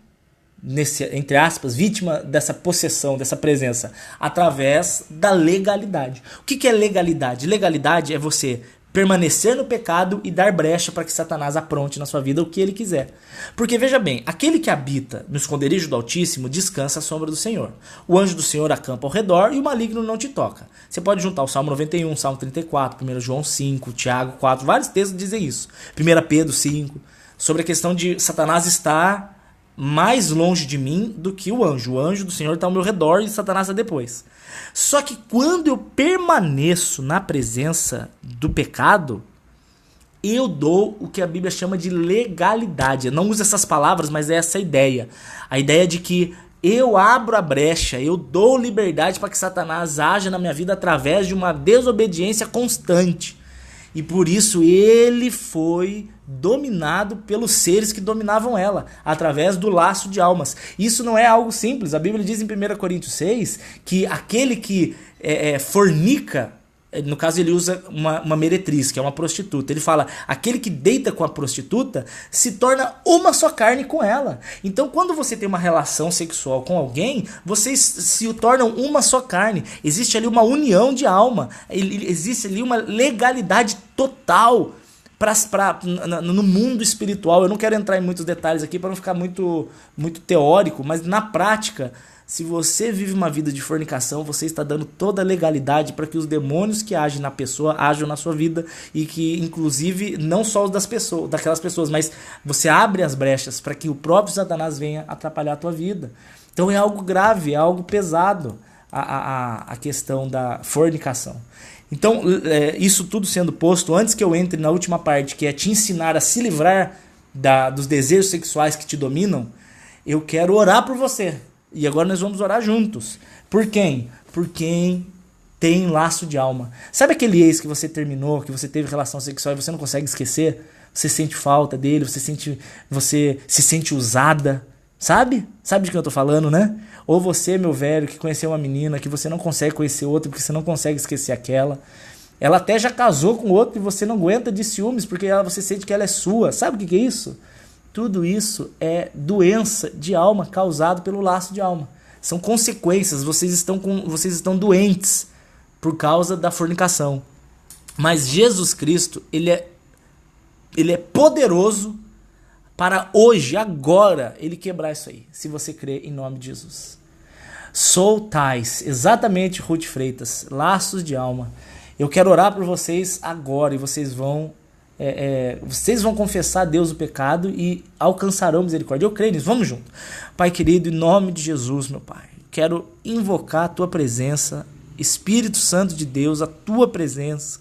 [SPEAKER 1] entre aspas, vítima dessa possessão, dessa presença, através da legalidade. O que é legalidade? Legalidade é você permanecer no pecado e dar brecha para que Satanás apronte na sua vida o que ele quiser. Porque veja bem, aquele que habita no esconderijo do Altíssimo descansa à sombra do Senhor. O anjo do Senhor acampa ao redor e o maligno não te toca. Você pode juntar o Salmo 91, Salmo 34, 1 João 5, Tiago 4, vários textos dizem isso. 1 Pedro 5, sobre a questão de Satanás estar mais longe de mim do que o anjo. O anjo do Senhor está ao meu redor e Satanás está depois. Só que quando eu permaneço na presença do pecado, eu dou o que a Bíblia chama de legalidade. Eu não uso essas palavras, mas é essa a ideia. A ideia de que eu abro a brecha, eu dou liberdade para que Satanás haja na minha vida através de uma desobediência constante. E por isso ele foi dominado pelos seres que dominavam ela, através do laço de almas. Isso não é algo simples. A Bíblia diz em 1 Coríntios 6 que aquele que fornica, no caso ele usa uma meretriz, que é uma prostituta. Ele fala, aquele que deita com a prostituta se torna uma só carne com ela. Então quando você tem uma relação sexual com alguém, vocês se tornam uma só carne. Existe ali uma união de alma, existe ali uma legalidade total no mundo espiritual. Eu não quero entrar em muitos detalhes aqui para não ficar muito teórico, mas na prática, se você vive uma vida de fornicação, você está dando toda a legalidade para que os demônios que agem na pessoa ajam na sua vida, e que inclusive não só os daquelas pessoas, mas você abre as brechas para que o próprio Satanás venha atrapalhar a tua vida. Então é algo grave, é algo pesado a questão da fornicação. Então, isso tudo sendo posto, antes que eu entre na última parte, que é te ensinar a se livrar dos desejos sexuais que te dominam, eu quero orar por você. E agora nós vamos orar juntos. Por quem? Por quem tem laço de alma. Sabe aquele ex que você terminou, que você teve relação sexual e você não consegue esquecer? Você sente falta dele, você se sente usada. Sabe? Sabe de quem eu tô falando, né? Ou você, meu velho, que conheceu uma menina que você não consegue conhecer outra porque você não consegue esquecer aquela. Ela até já casou com outro e você não aguenta de ciúmes porque você sente que ela é sua. Sabe o que é isso? Tudo isso é doença de alma causada pelo laço de alma. São consequências, vocês estão doentes por causa da fornicação. Mas Jesus Cristo, ele é poderoso para hoje, agora, ele quebrar isso aí, se você crer em nome de Jesus. Soltais, exatamente, Ruth Freitas, laços de alma. Eu quero orar por vocês agora e vocês vão confessar a Deus o pecado e alcançarão misericórdia. Eu creio nisso, vamos junto. Pai querido, em nome de Jesus, meu Pai, quero invocar a tua presença Espírito Santo de Deus, a tua presença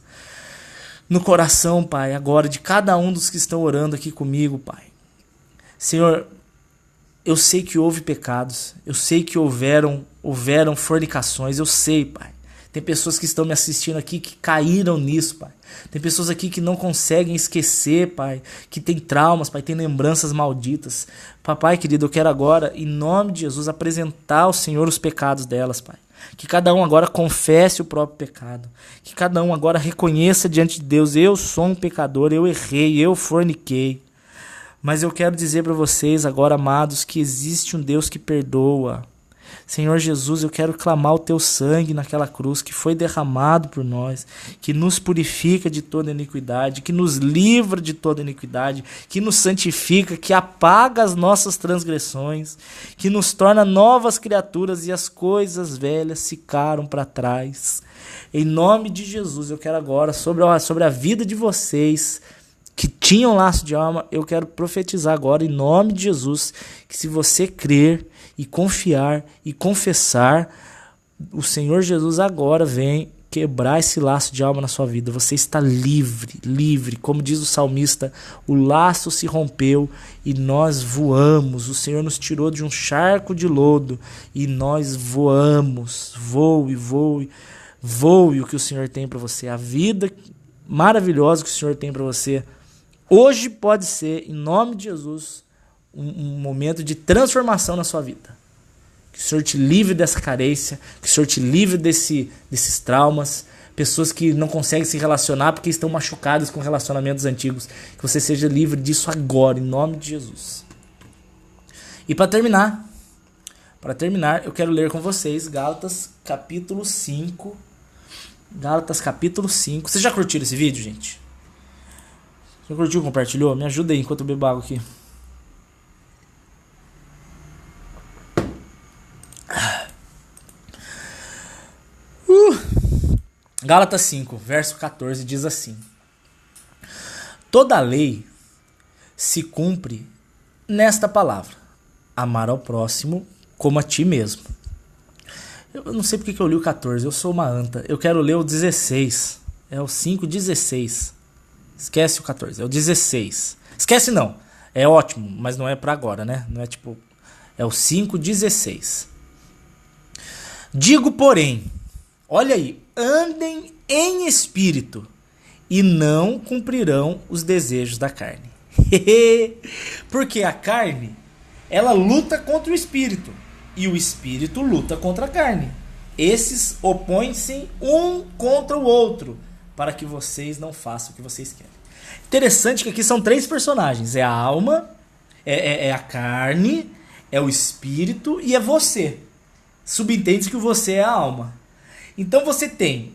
[SPEAKER 1] no coração, Pai, agora de cada um dos que estão orando aqui comigo, Pai. Senhor, eu sei que houve pecados, eu sei que houveram fornicações, eu sei, Pai. Tem pessoas que estão me assistindo aqui que caíram nisso, Pai. Tem pessoas aqui que não conseguem esquecer, Pai, que tem traumas, Pai, tem lembranças malditas. Papai querido, eu quero agora, em nome de Jesus, apresentar ao Senhor os pecados delas, Pai. Que cada um agora confesse o próprio pecado. Que cada um agora reconheça diante de Deus, eu sou um pecador, eu errei, eu forniquei. Mas eu quero dizer para vocês agora, amados, que existe um Deus que perdoa. Senhor Jesus, eu quero clamar o teu sangue naquela cruz que foi derramado por nós, que nos purifica de toda iniquidade, que nos livra de toda iniquidade, que nos santifica, que apaga as nossas transgressões, que nos torna novas criaturas e as coisas velhas ficaram para trás. Em nome de Jesus, eu quero agora, sobre a vida de vocês que tinham laço de alma, eu quero profetizar agora em nome de Jesus, que se você crer e confiar e confessar, o Senhor Jesus agora vem quebrar esse laço de alma na sua vida. Você está livre, livre. Como diz o salmista, o laço se rompeu e nós voamos. O Senhor nos tirou de um charco de lodo e nós voamos. Voe, voe, voe o que o Senhor tem para você. A vida maravilhosa que o Senhor tem para você. Hoje pode ser, em nome de Jesus, um momento de transformação na sua vida. Que o Senhor te livre dessa carência, que o Senhor te livre desses traumas, pessoas que não conseguem se relacionar porque estão machucadas com relacionamentos antigos. Que você seja livre disso agora, em nome de Jesus. E para terminar, eu quero ler com vocês Gálatas capítulo 5. Gálatas capítulo 5. Vocês já curtiram esse vídeo, gente? Já curtiu, compartilhou? Me ajuda aí enquanto eu bebo água aqui. Gálatas 5, verso 14 diz assim: toda a lei se cumpre nesta palavra: amar ao próximo como a ti mesmo. Eu não sei porque que eu li o 14, eu sou uma anta. Eu quero ler o 16. É o 5:16. Esquece o 14, é o 16. Esquece não, é ótimo, mas não é pra agora, né? Não é tipo, é o 5:16. Digo, porém, olha aí, andem em espírito e não cumprirão os desejos da carne. Porque a carne, ela luta contra o espírito e o espírito luta contra a carne. Esses opõem-se um contra o outro para que vocês não façam o que vocês querem. Interessante que aqui são 3 personagens. É a alma, é a carne, é o espírito e é você. Subentende que você é a alma. Então você tem...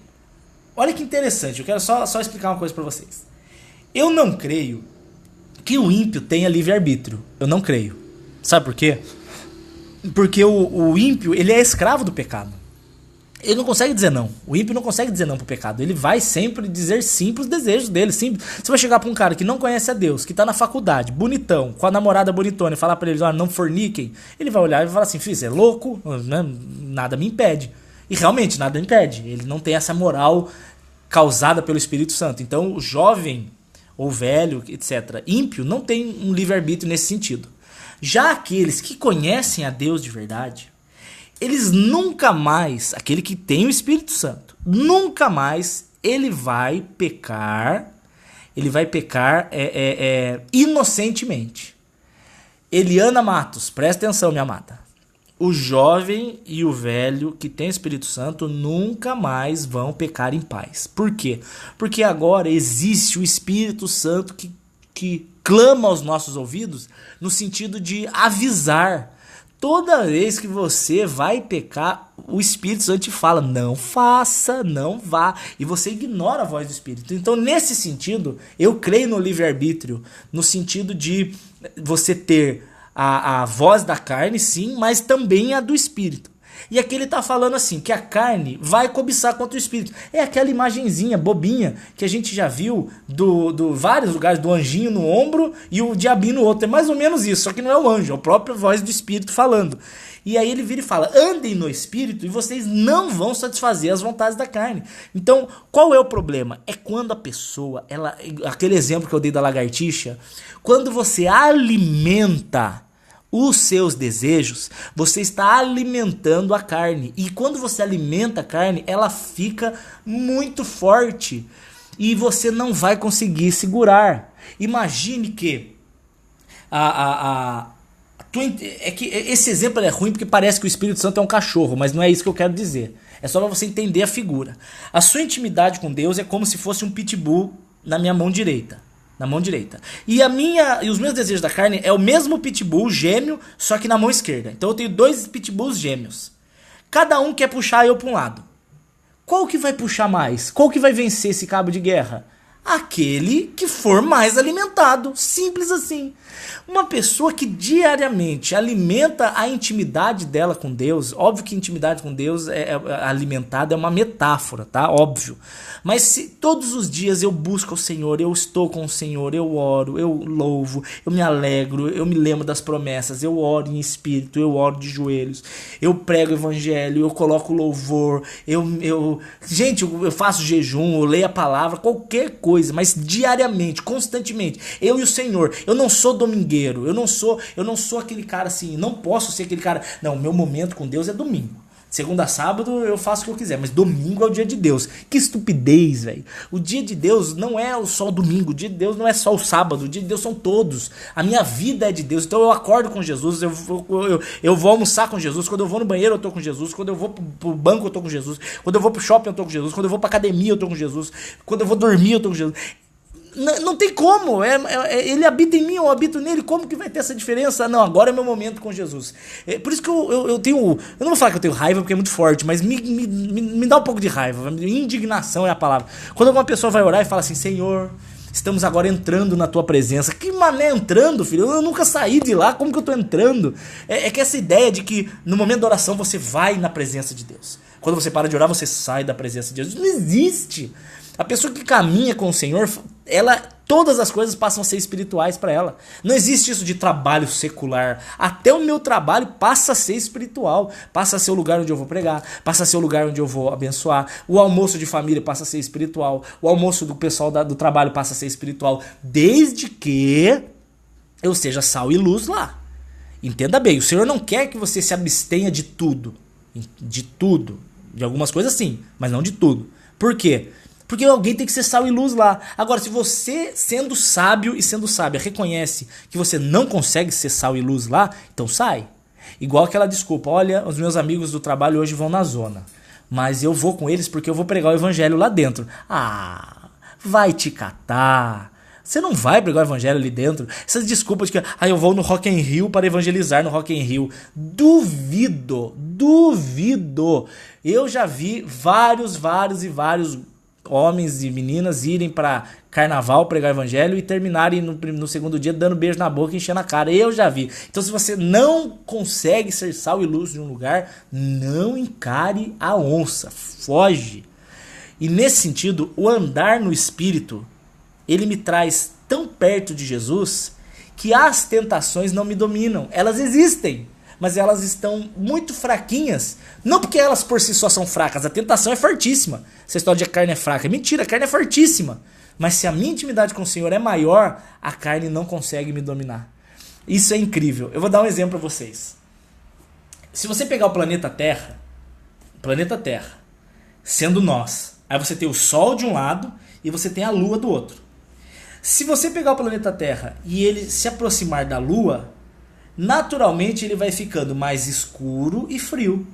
[SPEAKER 1] Olha que interessante, eu quero só explicar uma coisa para vocês. Eu não creio que o ímpio tenha livre-arbítrio. Eu não creio. Sabe por quê? Porque o ímpio, ele é escravo do pecado. Ele não consegue dizer não. O ímpio não consegue dizer não pro pecado. Ele vai sempre dizer sim pros desejos dele. Sim. Você vai chegar pra um cara que não conhece a Deus, que tá na faculdade, bonitão, com a namorada bonitona, e falar pra ele, não forniquem. Ele vai olhar e vai falar assim, filho, você é louco? Né? Nada me impede. E realmente, nada me impede. Ele não tem essa moral causada pelo Espírito Santo. Então, o jovem, ou velho, etc., ímpio, não tem um livre-arbítrio nesse sentido. Já aqueles que conhecem a Deus de verdade, eles nunca mais, aquele que tem o Espírito Santo, nunca mais ele vai pecar inocentemente. Eliana Matos, presta atenção, minha amada. O jovem e o velho que tem o Espírito Santo nunca mais vão pecar em paz. Por quê? Porque agora existe o Espírito Santo que clama aos nossos ouvidos no sentido de avisar. Toda vez que você vai pecar, o Espírito Santo te fala, não faça, não vá. E você ignora a voz do Espírito. Então, nesse sentido, eu creio no livre-arbítrio, no sentido de você ter a voz da carne, sim, mas também a do Espírito. E aqui ele tá falando assim, que a carne vai cobiçar contra o espírito. É aquela imagenzinha bobinha que a gente já viu do vários lugares, do anjinho no ombro e o diabinho no outro. É mais ou menos isso, só que não é o anjo, é a própria voz do espírito falando. E aí ele vira e fala, andem no espírito e vocês não vão satisfazer as vontades da carne. Então, qual é o problema? É quando a pessoa, aquele exemplo que eu dei da lagartixa, quando você alimenta os seus desejos, você está alimentando a carne. E quando você alimenta a carne, ela fica muito forte. E você não vai conseguir segurar. Imagine que é que esse exemplo é ruim porque parece que o Espírito Santo é um cachorro, mas não é isso que eu quero dizer. É só para você entender a figura. A sua intimidade com Deus é como se fosse um pitbull na minha mão direita. Na mão direita. E os meus desejos da carne é o mesmo pitbull gêmeo, só que na mão esquerda. Então eu tenho 2 pitbulls gêmeos. Cada um quer puxar eu para um lado. Qual que vai puxar mais? Qual que vai vencer esse cabo de guerra? Aquele que for mais alimentado. Simples assim. Uma pessoa que diariamente alimenta a intimidade dela com Deus, óbvio que intimidade com Deus alimentada é uma metáfora, tá? Óbvio. Mas se todos os dias eu busco o Senhor, eu estou com o Senhor, eu oro, eu louvo, eu me alegro, eu me lembro das promessas, eu oro em espírito, eu oro de joelhos, eu prego o evangelho, eu coloco louvor, gente, eu faço jejum, eu leio a palavra, qualquer coisa, mas diariamente, constantemente, eu e o Senhor. Eu não sou domingueiro, eu não sou aquele cara assim, não posso ser aquele cara. Não, meu momento com Deus é domingo. Segunda a sábado eu faço o que eu quiser, mas domingo é o dia de Deus. Que estupidez, velho. O dia de Deus não é só o domingo, o dia de Deus não é só o sábado, o dia de Deus são todos. A minha vida é de Deus, então eu acordo com Jesus, eu vou almoçar com Jesus, quando eu vou no banheiro eu tô com Jesus, quando eu vou pro banco eu tô com Jesus, quando eu vou pro shopping eu tô com Jesus, quando eu vou pra academia eu tô com Jesus, quando eu vou dormir eu tô com Jesus. Não tem como, ele habita em mim, eu habito nele, como que vai ter essa diferença? Não, agora é meu momento com Jesus. Por isso que eu tenho, eu não vou falar que eu tenho raiva porque é muito forte, mas me dá um pouco de raiva, indignação é a palavra. Quando alguma pessoa vai orar e fala assim, Senhor, estamos agora entrando na tua presença. Que mané entrando, filho? Eu nunca saí de lá, como que eu tô entrando? É que essa ideia de que no momento da oração você vai na presença de Deus. Quando você para de orar, você sai da presença de Deus. Isso não existe. A pessoa que caminha com o Senhor, todas as coisas passam a ser espirituais para ela. Não existe isso de trabalho secular. Até o meu trabalho passa a ser espiritual. Passa a ser o lugar onde eu vou pregar. Passa a ser o lugar onde eu vou abençoar. O almoço de família passa a ser espiritual. O almoço do pessoal do trabalho passa a ser espiritual. Desde que eu seja sal e luz lá. Entenda bem, o Senhor não quer que você se abstenha de tudo. De tudo. De algumas coisas sim, mas não de tudo. Por quê? Porque alguém tem que ser sal e luz lá. Agora, se você, sendo sábio e sendo sábia, reconhece que você não consegue ser sal e luz lá, então sai. Igual aquela desculpa, olha, os meus amigos do trabalho hoje vão na zona, mas eu vou com eles porque eu vou pregar o evangelho lá dentro. Ah, vai te catar. Você não vai pregar o evangelho ali dentro. Essas desculpas de que eu vou no Rock in Rio para evangelizar no Rock in Rio. Duvido. Eu já vi vários homens e meninas irem para carnaval pregar o evangelho e terminarem no segundo dia dando beijo na boca e enchendo a cara. Eu já vi. Então, se você não consegue ser sal e luz de um lugar, não encare a onça. Foge. E nesse sentido, o andar no Espírito, ele me traz tão perto de Jesus que as tentações não me dominam. Elas existem, mas elas estão muito fraquinhas. Não porque elas por si só são fracas, a tentação é fortíssima. Essa história de que a carne é fraca, é mentira, a carne é fortíssima. Mas se a minha intimidade com o Senhor é maior, a carne não consegue me dominar. Isso é incrível. Eu vou dar um exemplo para vocês. Se você pegar o planeta Terra, sendo nós, aí você tem o Sol de um lado e você tem a Lua do outro. Se você pegar o planeta Terra e ele se aproximar da Lua, naturalmente ele vai ficando mais escuro e frio.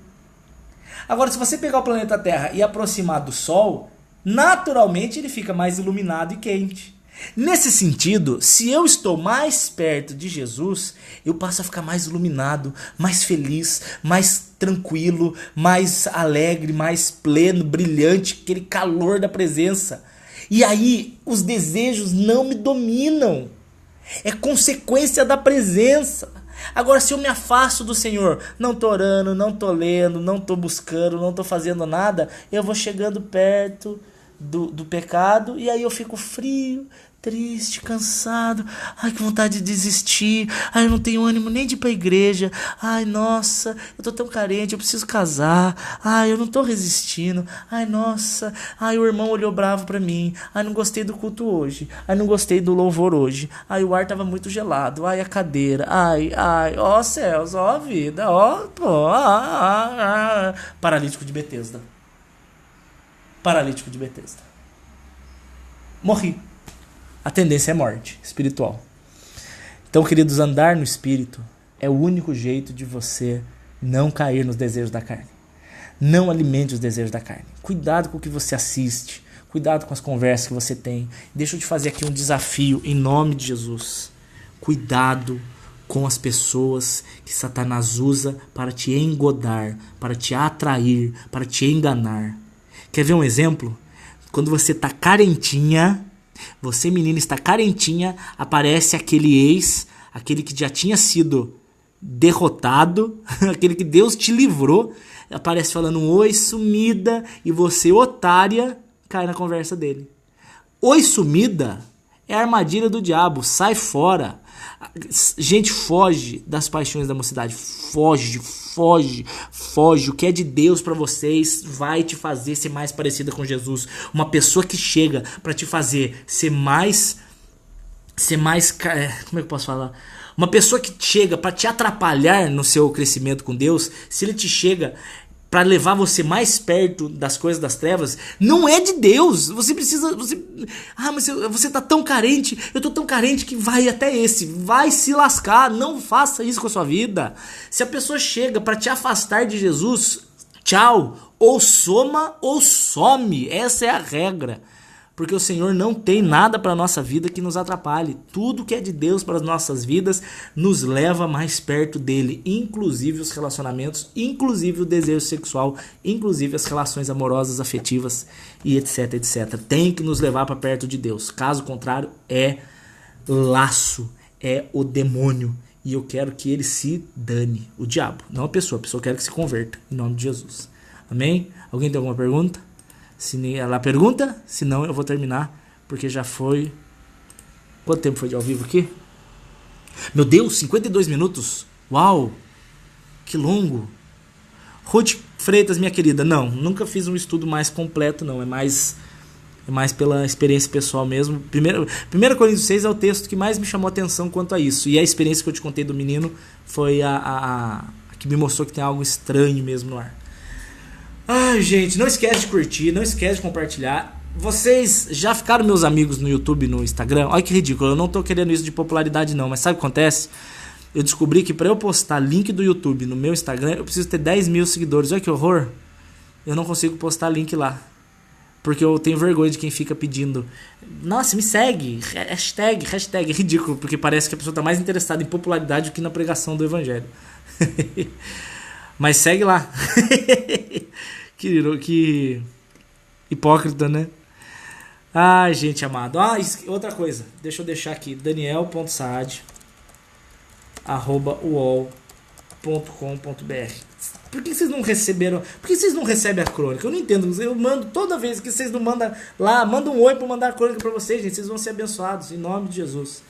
[SPEAKER 1] Agora, se você pegar o planeta Terra e aproximar do Sol, naturalmente ele fica mais iluminado e quente. Nesse sentido, se eu estou mais perto de Jesus, eu passo a ficar mais iluminado, mais feliz, mais tranquilo, mais alegre, mais pleno, brilhante, aquele calor da presença. E aí, os desejos não me dominam. É consequência da presença. Agora, se eu me afasto do Senhor, não tô orando, não tô lendo, não tô buscando, não tô fazendo nada, eu vou chegando perto do pecado e aí eu fico frio, triste, cansado. Ai, que vontade de desistir. Ai, eu não tenho ânimo nem de ir pra igreja. Ai, nossa, eu tô tão carente, eu preciso casar. Ai, eu não tô resistindo. Ai, nossa. Ai, o irmão olhou bravo pra mim. Ai, não gostei do culto hoje. Ai, não gostei do louvor hoje. Ai, o ar tava muito gelado. Ai, a cadeira. Ai, ó céus, ó a vida, ó, pô. Paralítico de Betesda. Paralítico de Betesda. Morri. A tendência é morte espiritual. Então, queridos, andar no Espírito é o único jeito de você não cair nos desejos da carne. Não alimente os desejos da carne. Cuidado com o que você assiste. Cuidado com as conversas que você tem. Deixa eu te fazer aqui um desafio em nome de Jesus. Cuidado com as pessoas que Satanás usa para te engodar, para te atrair, para te enganar. Quer ver um exemplo? Quando você está carentinha, você menina está carentinha, aparece aquele ex, aquele que já tinha sido derrotado, aquele que Deus te livrou, aparece falando um oi sumida e você, otária, cai na conversa dele. Oi sumida é a armadilha do diabo, sai fora. Gente, foge das paixões da mocidade, foge. O que é de Deus pra vocês vai te fazer ser mais parecida com Jesus. Uma pessoa que chega pra te fazer ser mais, como é que eu posso falar? Uma pessoa que chega pra te atrapalhar no seu crescimento com Deus, se ele te chega para levar você mais perto das coisas das trevas, não é de Deus. Você precisa, mas você tá tão carente, eu tô tão carente que vai até esse, vai se lascar, não faça isso com a sua vida. Se a pessoa chega para te afastar de Jesus, tchau, ou soma ou some, essa é a regra. Porque o Senhor não tem nada para a nossa vida que nos atrapalhe. Tudo que é de Deus para as nossas vidas nos leva mais perto dele. Inclusive os relacionamentos, inclusive o desejo sexual, inclusive as relações amorosas, afetivas e etc, etc. Tem que nos levar para perto de Deus. Caso contrário, é laço, é o demônio. E eu quero que ele se dane. O diabo, não a pessoa. A pessoa quer que se converta. Em nome de Jesus. Amém? Alguém tem alguma pergunta? Se ela pergunta, se não eu vou terminar, porque já foi... Quanto tempo foi de ao vivo aqui? Meu Deus, 52 minutos? Uau, que longo. Ruth Freitas, minha querida, não, nunca fiz um estudo mais completo, não, é mais pela experiência pessoal mesmo. 1 Coríntios 6 é o texto que mais me chamou a atenção quanto a isso, e a experiência que eu te contei do menino foi a que me mostrou que tem algo estranho mesmo no ar. Ai, gente, não esquece de curtir, não esquece de compartilhar. Vocês já ficaram meus amigos no YouTube e no Instagram? Olha que ridículo, eu não tô querendo isso de popularidade não, mas sabe o que acontece? Eu descobri que pra eu postar link do YouTube no meu Instagram, eu preciso ter 10 mil seguidores. Olha que horror. Eu não consigo postar link lá, porque eu tenho vergonha de quem fica pedindo: nossa, me segue, hashtag, é ridículo, porque parece que a pessoa tá mais interessada em popularidade do que na pregação do evangelho. Mas segue lá. Que hipócrita, né? Ai, gente amado. Outra coisa, deixa eu deixar aqui: daniel.saad@uol.com.br. Por que vocês não receberam? Por que vocês não recebem a crônica? Eu não entendo. Eu mando toda vez que vocês não mandam lá, manda um oi pra mandar a crônica pra vocês, gente. Vocês vão ser abençoados em nome de Jesus.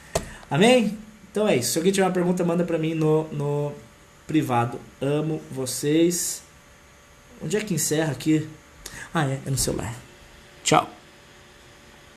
[SPEAKER 1] Amém? Então é isso. Se alguém tiver uma pergunta, manda pra mim no privado. Amo vocês. Onde é que encerra aqui? É no celular. Tchau.